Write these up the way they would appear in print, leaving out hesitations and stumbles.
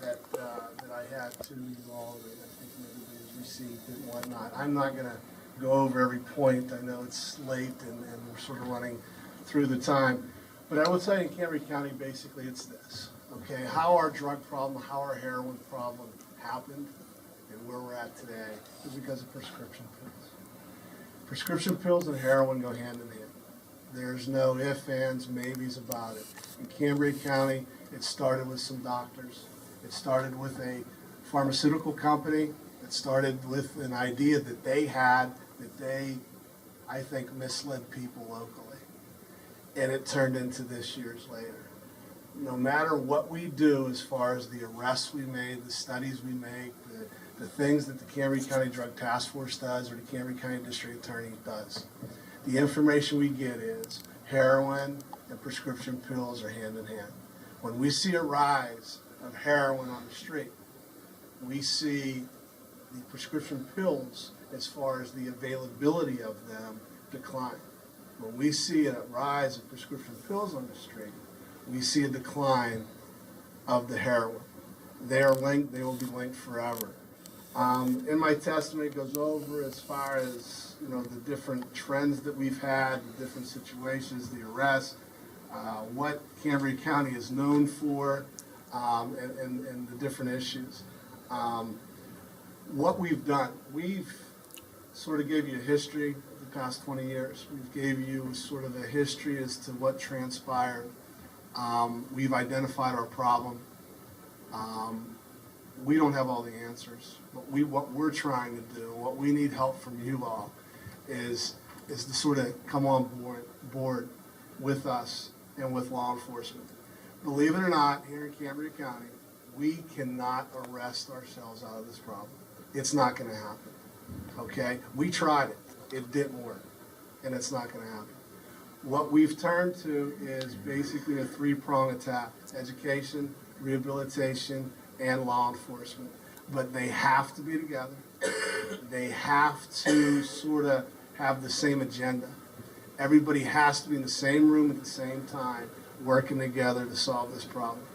that I had to you all that I think everybody has received and whatnot. I'm not going to go over every point. I know it's late and we're sort of running through the time. But I will tell you in Cambria County, basically it's this. Okay, how our drug problem, how our heroin problem happened and where we're at today is because of prescription pills. Prescription pills and heroin go hand in hand. There's no ifs, ands, maybes about it. In Cambria County, it started with some doctors. It started with a pharmaceutical company. It started with an idea that they had that they, I think, misled people locally. And it turned into this years later. No matter what we do as far as the arrests we made, the studies we make, the things that the Cambria County Drug Task Force does or the Cambria County District Attorney does, the information we get is heroin and prescription pills are hand in hand. When we see a rise of heroin on the street, we see the prescription pills, as far as the availability of them, decline. When we see a rise of prescription pills on the street, we see a decline of the heroin. They are linked, they will be linked forever. In my testimony, it goes over as far as the different trends that we've had, the different situations, the arrests, what Cambria County is known for, and the different issues. What we've done, we've sort of gave you a history of the past 20 years. We've gave you sort of a history as to what transpired. We've identified our problem. We don't have all the answers. What we're trying to do, what we need help from you all, is to sort of come on board with us and with law enforcement. Believe it or not, here in Cambria County, we cannot arrest ourselves out of this problem. It's not going to happen. Okay? We tried it. It didn't work. And it's not going to happen. What we've turned to is basically a three-prong attack: education, rehabilitation, and law enforcement. But they have to be together. They have to sort of have the same agenda. Everybody has to be in the same room at the same time, working together to solve this problem.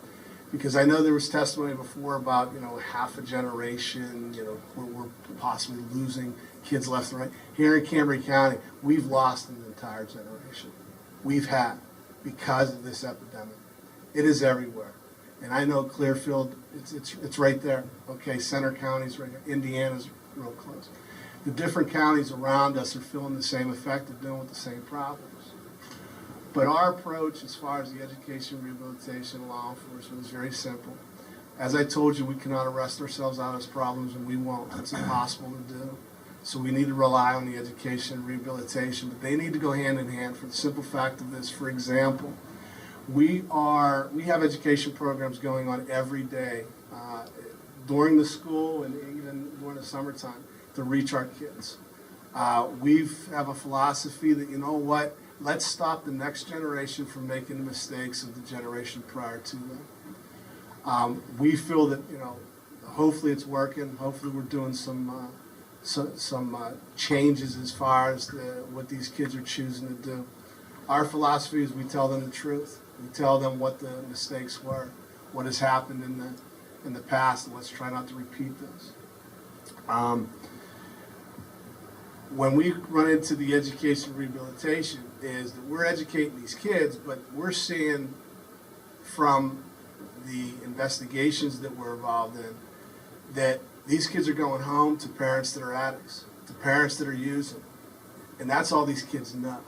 Because I know there was testimony before about, half a generation, we're possibly losing kids left and right. Here in Cambria County, we've lost an entire generation. We've had, because of this epidemic. It is everywhere. And I know Clearfield, it's right there. Okay, Center County's right there. Indiana's real close. The different counties around us are feeling the same effect of dealing with the same problems. But our approach as far as the education, rehabilitation, law enforcement is very simple. As I told you, we cannot arrest ourselves out of these problems, and we won't. It's impossible to do. So we need to rely on the education and rehabilitation, but they need to go hand in hand for the simple fact of this. For example, we have education programs going on every day during the school and even during the summertime to reach our kids. We have a philosophy that, let's stop the next generation from making the mistakes of the generation prior to them. We feel that, hopefully it's working. Hopefully we're doing some changes as far as what these kids are choosing to do. Our philosophy is we tell them the truth. We tell them what the mistakes were, what has happened in the past, and let's try not to repeat those. When we run into the education rehabilitation is that we're educating these kids, but we're seeing from the investigations that we're involved in that these kids are going home to parents that are addicts, to parents that are using, and that's all these kids know.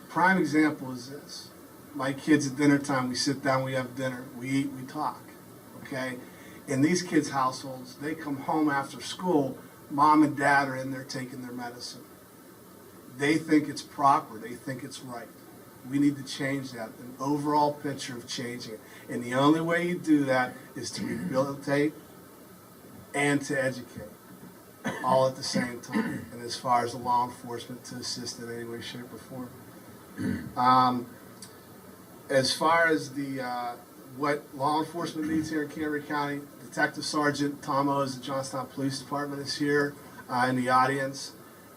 Prime example is this. My kids at dinner time, we sit down, we have dinner, we eat, we talk, okay? In these kids' households, they come home after school, mom and dad are in there taking their medicine. They think it's proper, they think it's right. We need to change that, an overall picture of changing it. And the only way you do that is to rehabilitate and to educate, all at the same time. And as far as the law enforcement, to assist in any way, shape, or form. As far as what law enforcement needs here in Cambria County, Detective Sergeant Tom O's of the Johnstown Police Department is here in the audience,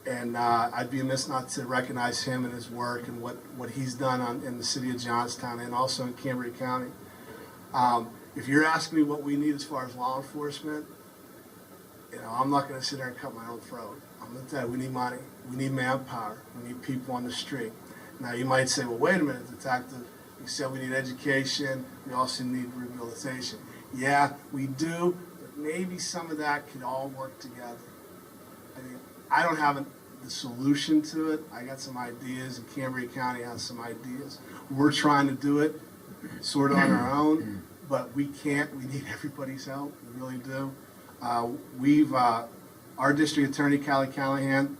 and I'd be amiss not to recognize him and his work and what he's done in the city of Johnstown and also in Cambria County. if you're asking me what we need as far as law enforcement, I'm not going to sit there and cut my own throat. I'm going to tell you, we need money. We need manpower. We need people on the street. Now, you might say, well, wait a minute, detective. You said we need education. We also need rehabilitation. Yeah, we do, but maybe some of that could all work together. I mean, I don't have the solution to it. I got some ideas, and Cambria County has some ideas. We're trying to do it sort of on our own, but we can't. We need everybody's help. We really do. Our district attorney, Callie Callahan,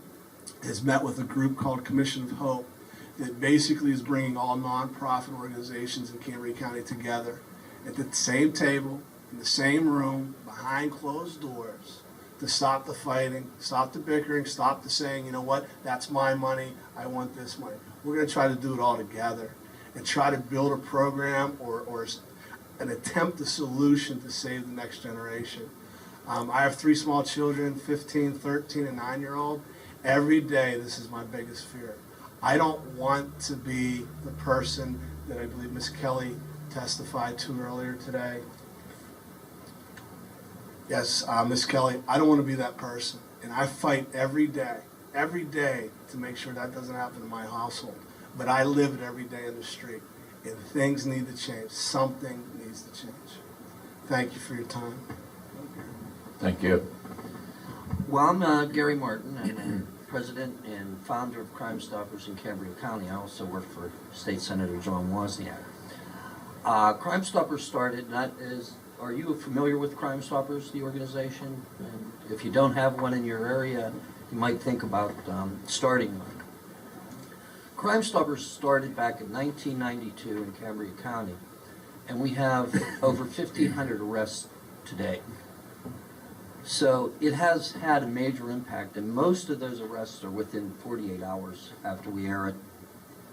has met with a group called Commission of Hope that basically is bringing all nonprofit organizations in Cambria County together at the same table, in the same room, behind closed doors, to stop the fighting, stop the bickering, stop the saying, you know what, that's my money, I want this money. We're going to try to do it all together and try to build a program or an attempt a solution to save the next generation. I have 3 small children, 15, 13, and 9-year-old. Every day, this is my biggest fear. I don't want to be the person that I believe Ms. Kelly testified to earlier today. Yes, Ms. Kelly, I don't want to be that person. And I fight every day to make sure that doesn't happen in my household. But I live it every day in the street. And things need to change. Something needs to change. Thank you for your time. Thank you. Well, I'm Gary Martin. I'm president and founder of Crime Stoppers in Cambria County. I also work for State Senator John Wozniak. Crime Stoppers started, are you familiar with Crime Stoppers, the organization? And if you don't have one in your area, you might think about starting one. Crime Stoppers started back in 1992 in Cambria County, and we have over 1,500 arrests today. So it has had a major impact, and most of those arrests are within 48 hours after we air it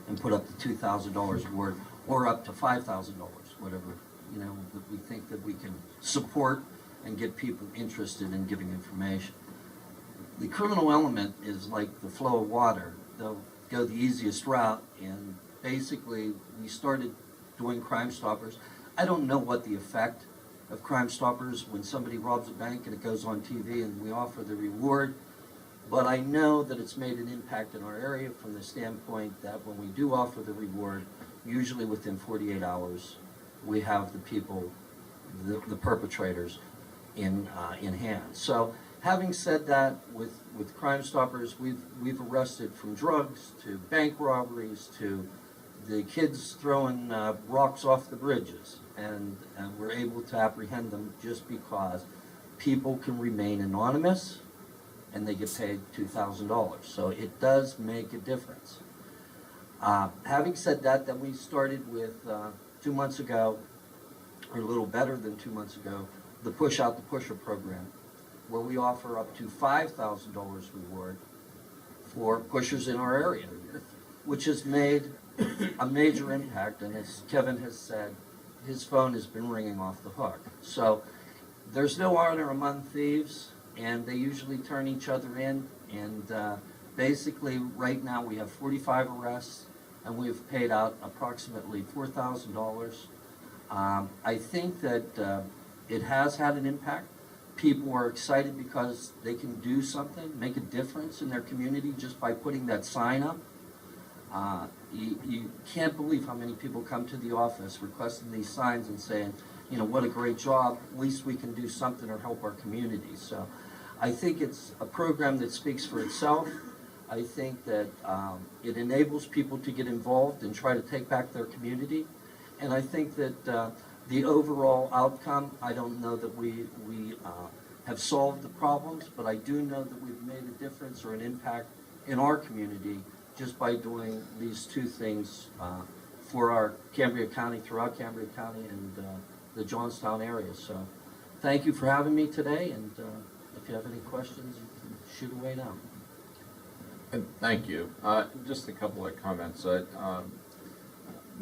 and put up the $2,000 reward, or up to $5,000, whatever, that we think that we can support and get people interested in giving information. The criminal element is like the flow of water. They'll go the easiest route, and basically we started doing Crime Stoppers. I don't know what the effect of Crime Stoppers when somebody robs a bank and it goes on TV and we offer the reward, but I know that it's made an impact in our area from the standpoint that when we do offer the reward, usually within 48 hours, we have the people, the perpetrators in hand. So having said that, with Crime Stoppers, we've arrested from drugs to bank robberies to the kids throwing rocks off the bridges, and we're able to apprehend them just because people can remain anonymous and they get paid $2,000. So it does make a difference. Having said that, then we started with 2 months ago, or a little better than 2 months ago, the Push Out the Pusher program, where we offer up to $5,000 reward for pushers in our area, which has made a major impact. And as Kevin has said, his phone has been ringing off the hook. So there's no honor among thieves, and they usually turn each other in. And basically, right now we have 45 arrests, and we've paid out approximately $4,000. I think that it has had an impact. People are excited because they can do something, make a difference in their community just by putting that sign up. You can't believe how many people come to the office requesting these signs and saying, what a great job, at least we can do something or help our community. So I think it's a program that speaks for itself. I think that it enables people to get involved and try to take back their community. And I think that the overall outcome, I don't know that we have solved the problems, but I do know that we've made a difference or an impact in our community just by doing these two things for our Cambria County, throughout Cambria County and the Johnstown area. So thank you for having me today, and if you have any questions, you can shoot away now. And thank you. Just a couple of comments.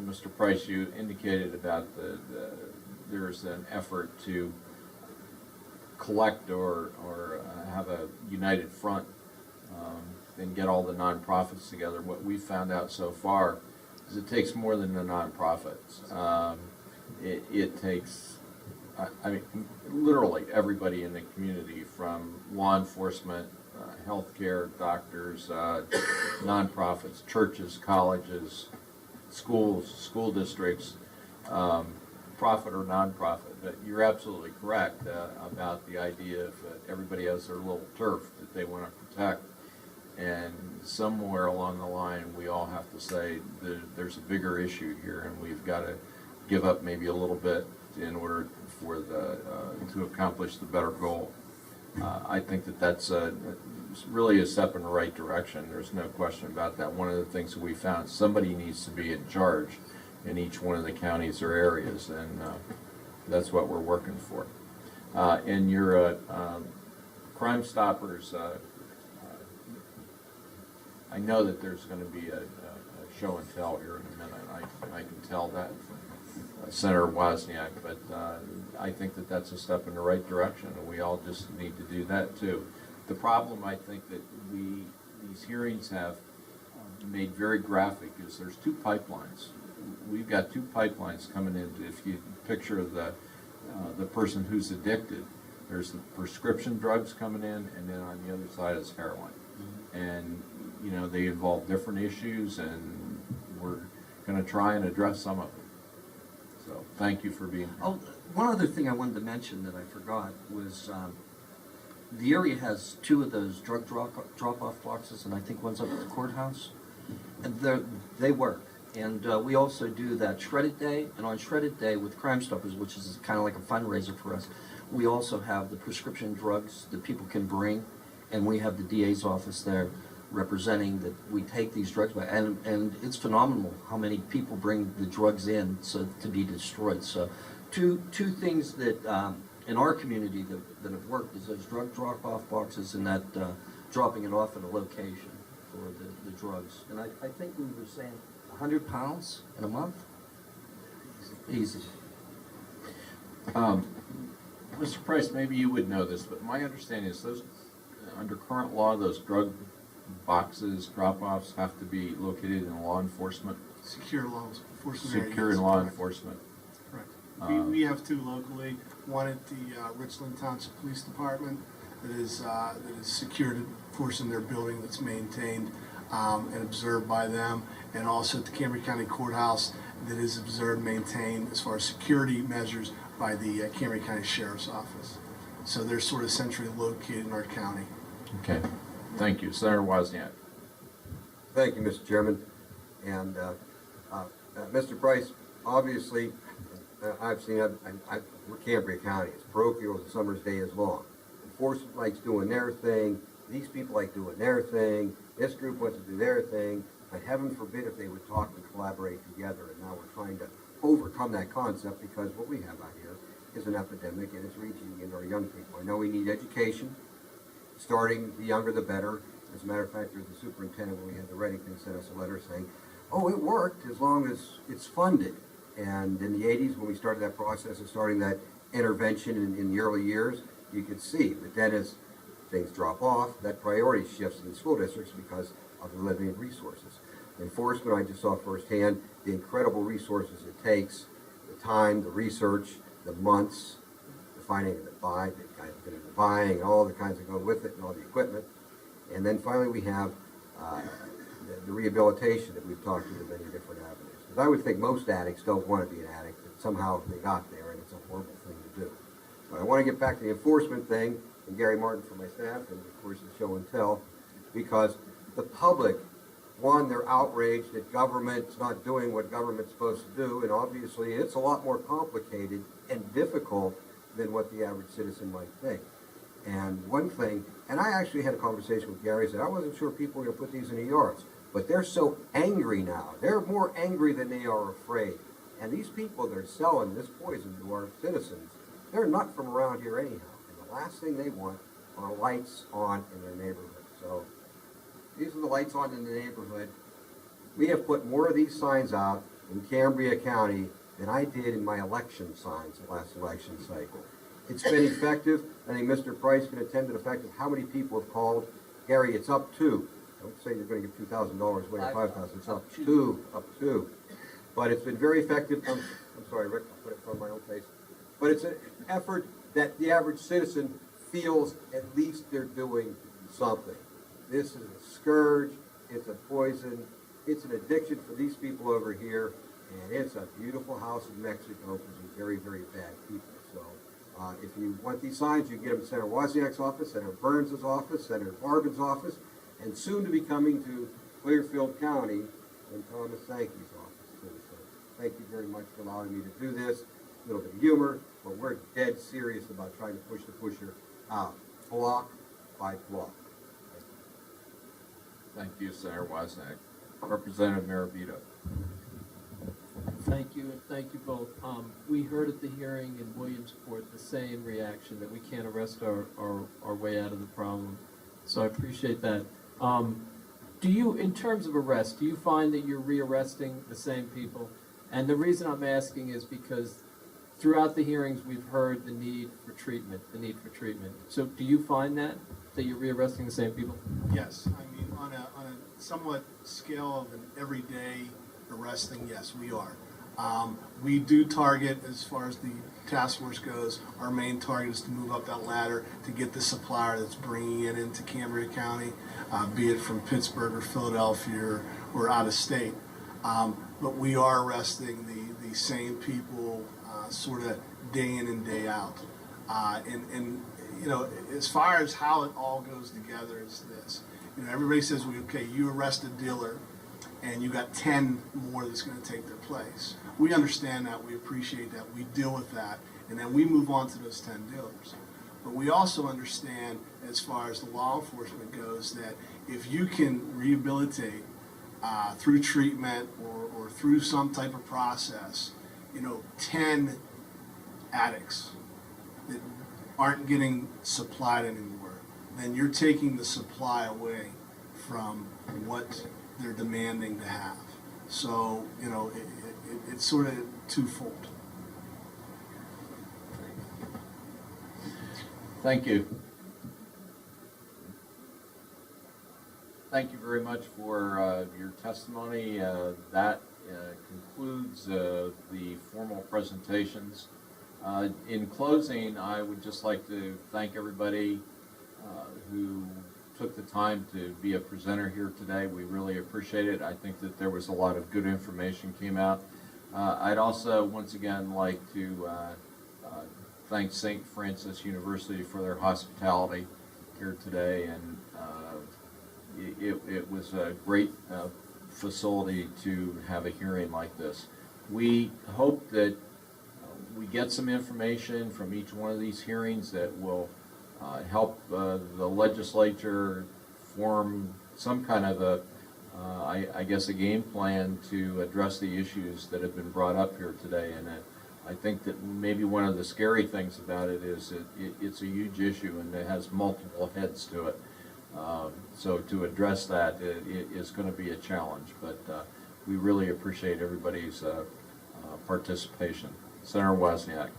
Mr. Price, you indicated about there's an effort to collect or have a united front and get all the nonprofits together. What we've found out so far is it takes more than the nonprofits. It takes I mean, literally everybody in the community, from law enforcement, healthcare, doctors, nonprofits, churches, colleges, schools, school districts, profit or nonprofit. But you're absolutely correct about the idea of everybody has their little turf that they want to protect. And somewhere along the line, we all have to say there's a bigger issue here, and we've got to give up maybe a little bit in order for to accomplish the better goal. I think that's really a step in the right direction. There's no question about that. One of the things that we found, somebody needs to be in charge in each one of the counties or areas, and that's what we're working for. In your Crime Stoppers, I know that there's going to be a show and tell here in a minute. I can tell that from Senator Wozniak, but I think that's a step in the right direction, and we all just need to do that too. The problem I think that these hearings have made very graphic is there's two pipelines. We've got two pipelines coming in. If you picture the person who's addicted, there's the prescription drugs coming in, and then on the other side is heroin. And you know, they involve different issues, and we're going to try and address some of them. So thank you for being here. Oh, one other thing I wanted to mention that I forgot was the area has two of those drug drop-off boxes, and I think one's up at the courthouse. And they work. And we also do that Shredded Day, and on Shredded Day with Crime Stoppers, which is kind of like a fundraiser for us, we also have the prescription drugs that people can bring, and we have the DA's office there representing that we take these drugs by, and it's phenomenal how many people bring the drugs in to be destroyed. So two things that in our community that have worked is those drug drop-off boxes and that dropping it off at a location for the drugs. And I think we were saying 100 pounds in a month? Easy. Mr. Price, maybe you would know this, but my understanding is those, under current law, those drug boxes, drop-offs have to be located in law enforcement? Secure law enforcement areas. Secure in law Correct. enforcement. Correct. We have two locally, one at the Richland Township Police Department that is secured, of course, in their building that's maintained and observed by them, and also at the Cambria County Courthouse that is observed, maintained as far as security measures by the Cambria County Sheriff's Office. So they're sort of centrally located in our county. Okay. Thank you. Senator Wozniak. Thank you, Mr. Chairman. And Mr. Price, obviously, I've seen, we're Cambria County. It's parochial, the summer's day is long. Enforcement likes doing their thing. These people like doing their thing. This group wants to do their thing. But heaven forbid if they would talk and collaborate together. And now we're trying to overcome that concept because what we have out here is an epidemic and it's reaching into our young people. I know we need education. Starting the younger the better. As a matter of fact, there's the superintendent when we had the Reddington sent us a letter saying, oh, it worked as long as it's funded. And in the 80s, when we started that process of starting that intervention in the early years, you could see. But then as things drop off, that priority shifts in the school districts because of the limited resources. Enforcement, I just saw firsthand the incredible resources it takes, the time, the research, the months, the finding of the buying, all the kinds that go with it, and all the equipment. And then finally we have the rehabilitation that we've talked to in many different avenues. Because I would think most addicts don't want to be an addict, but somehow they got there, and it's a horrible thing to do. But I want to get back to the enforcement thing, and Gary Martin for my staff, and of course the show and tell, because the public, one, they're outraged that government's not doing what government's supposed to do, and obviously it's a lot more complicated and difficult than what the average citizen might think. And one thing, and I actually had a conversation with Gary, said I wasn't sure people were going to put these in the yards, but they're so angry now. They're more angry than they are afraid. And these people that are selling this poison to our citizens, they're not from around here anyhow. And the last thing they want are lights on in their neighborhood. So these are the lights on in the neighborhood. We have put more of these signs out in Cambria County than I did in my election signs the last election cycle. It's been effective. I think Mr. Price can attend to the fact of how many people have called. Gary, it's up to. Don't say you're going to give $2,000 away or $5,000. It's up to. But it's been very effective. I'm sorry, Rick, I'll put it in front of my own face. but it's an effort that the average citizen feels at least they're doing something. This is a scourge, it's a poison, it's an addiction for these people over here, and it's a beautiful house in Mexico for some very, very bad people. So if you want these signs, you can get them at Senator Wozniak's office, Senator Burns' office, Senator Farben's office, and soon to be coming to Clearfield County and Thomas Sankey's office too. So thank you very much for allowing me to do this. A little bit of humor, but we're dead serious about trying to push the pusher out, block by block. Thank you, Senator Wozniak. Representative Maravito. Thank you, and thank you both. We heard at the hearing in Williamsport the same reaction, that we can't arrest our way out of the problem. So I appreciate that. Do you, in terms of arrest, do you find that you're rearresting the same people? And the reason I'm asking is because throughout the hearings, we've heard the need for treatment. So do you find that you're rearresting the same people? Yes, I mean, on a somewhat scale of an everyday arresting, yes, we are. We do target, as far as the task force goes, our main target is to move up that ladder to get the supplier that's bringing it into Cambria County, be it from Pittsburgh or Philadelphia or out of state. But we are arresting the same people sort of day in and day out. And you know, as far as how it all goes together is this. You know, everybody says, okay, you arrest a dealer and you got 10 more that's going to take their place. We understand that, we appreciate that, we deal with that, and then we move on to those 10 dealers. But we also understand, as far as the law enforcement goes, that if you can rehabilitate through treatment or through some type of process, you know, 10 addicts that aren't getting supplied anymore, then you're taking the supply away from what they're demanding to have. So, you know, it's sort of twofold. Thank you. Thank you very much for your testimony. That concludes the formal presentations. In closing, I would just like to thank everybody who took the time to be a presenter here today. We really appreciate it. I think that there was a lot of good information came out. I'd also, once again, like to thank St. Francis University for their hospitality here today, and it was a great facility to have a hearing like this. We hope that we get some information from each one of these hearings that will help the legislature form some kind of a, I guess, a game plan to address the issues that have been brought up here today. And I think that maybe one of the scary things about it is that it's a huge issue and it has multiple heads to it. So to address that it is going to be a challenge, but we really appreciate everybody's participation. Senator Wozniak.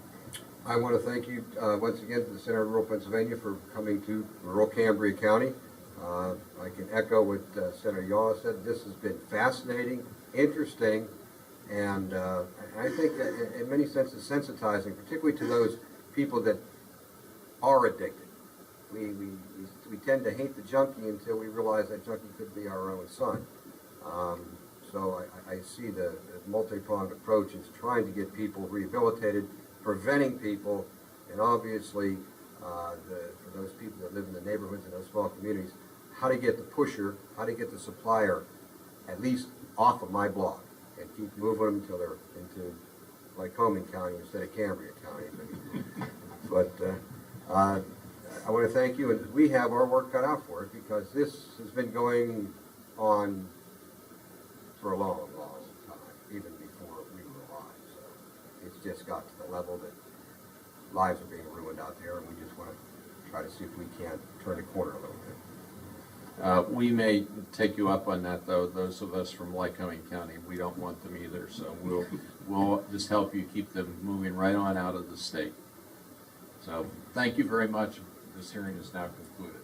I want to thank you once again to the Center of Rural Pennsylvania for coming to rural Cambria County. I can echo what Senator Yaw said. This has been fascinating, interesting, and I think in many senses sensitizing, particularly to those people that are addicted. We tend to hate the junkie until we realize that junkie could be our own son. So I see the multi-pronged approach is trying to get people rehabilitated, preventing people, and obviously for those people that live in the neighborhoods and those small communities, how to get the pusher, how to get the supplier at least off of my block and keep moving them until they're into Lycoming County instead of Cambria County. But I want to thank you, and we have our work cut out for it because this has been going on for a long, long time, even before we were alive. So it's just got to the level that lives are being ruined out there, and we just want to try to see if we can turn the corner a little bit. We may take you up on that, though. Those of us from Lycoming County, we don't want them either, so we'll just help you keep them moving right on out of the state. So thank you very much. This hearing is now concluded.